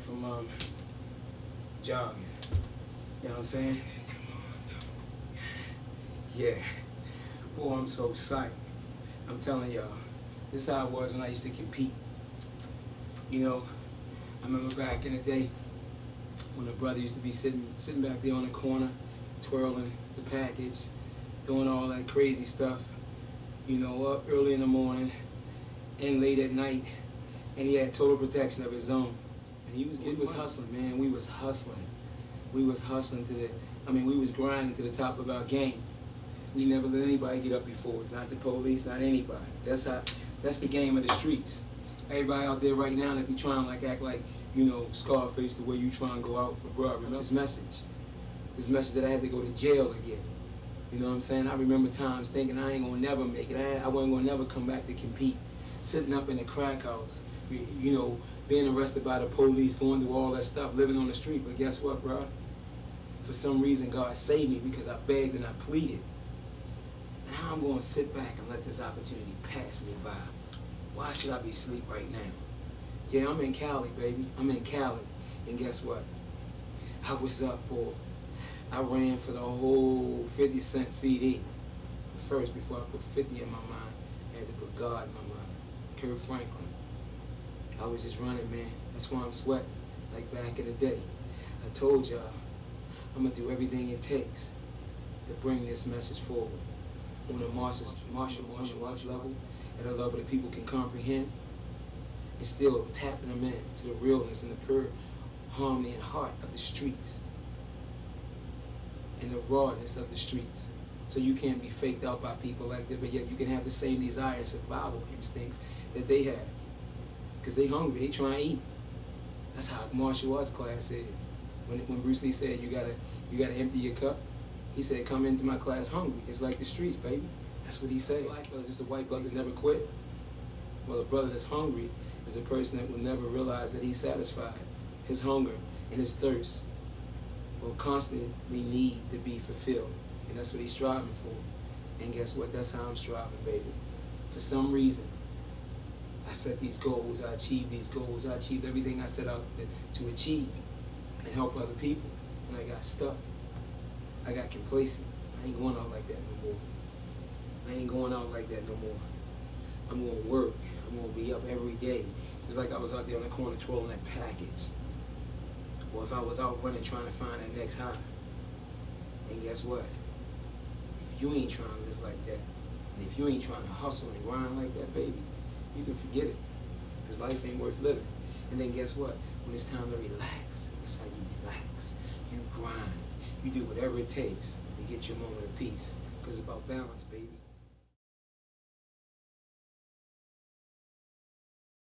from jogging. You know what I'm saying? Yeah. Boy, I'm so psyched. I'm telling y'all, this is how it was when I used to compete. You know, I remember back in the day when a brother used to be sitting back there on the corner, twirling the package, doing all that crazy stuff. You know, up early in the morning and late at night, and he had total protection of his own. And he was hustling, man. We was hustling. We was hustling we was grinding to the top of our game. We never let anybody get up before us, not the police, not anybody. That's the game of the streets. Everybody out there right now that be trying to act like, you know, Scarface the way you try and go out, but bro, remember this message that I had to go to jail to get. You know what I'm saying? I remember times thinking I ain't gonna never make it. I wasn't gonna never come back to compete. Sitting up in the crack house, you know, being arrested by the police, going through all that stuff, living on the street. But guess what, bro? For some reason, God saved me because I begged and I pleaded. And how I'm gonna sit back and let this opportunity pass me by? Why should I be asleep right now? Yeah, I'm in Cali, baby. I'm in Cali. And guess what? I was up, boy. I ran for the whole 50 Cent CD. First, before I put 50 in my mind, I had to put God in my mind. Kirk Franklin. I was just running, man. That's why I'm sweating, like back in the day. I told y'all, I'm gonna do everything it takes to bring this message forward on a martial arts level, at a level that people can comprehend, and still tapping them in to the realness and the pure harmony and heart of the streets and the rawness of the streets. So you can't be faked out by people like that, but yet you can have the same desire and survival instincts that they have. Because they hungry, they trying to eat. That's how martial arts class is. When Bruce Lee said you gotta empty your cup, he said come into my class hungry, just like the streets, baby. That's what he said. Black brother's just a white brother that's never quit. Well, a brother that's hungry is a person that will never realize that he's satisfied. His hunger and his thirst will constantly need to be fulfilled. And that's what he's striving for. And guess what? That's how I'm striving, baby. For some reason, I set these goals, I achieved these goals, I achieved everything I set out to achieve and help other people. And I got stuck. I got complacent. I ain't going out like that no more. I ain't going out like that no more. I'm going to work. I'm going to be up every day. Just like I was out there on the corner twirling that package. Or if I was out running trying to find that next high. And guess what? If you ain't trying to live like that, and if you ain't trying to hustle and grind like that, baby, you can forget it. Because life ain't worth living. And then guess what? When it's time to relax, that's how you relax. You grind. You do whatever it takes to get your moment of peace. Because it's about balance, baby.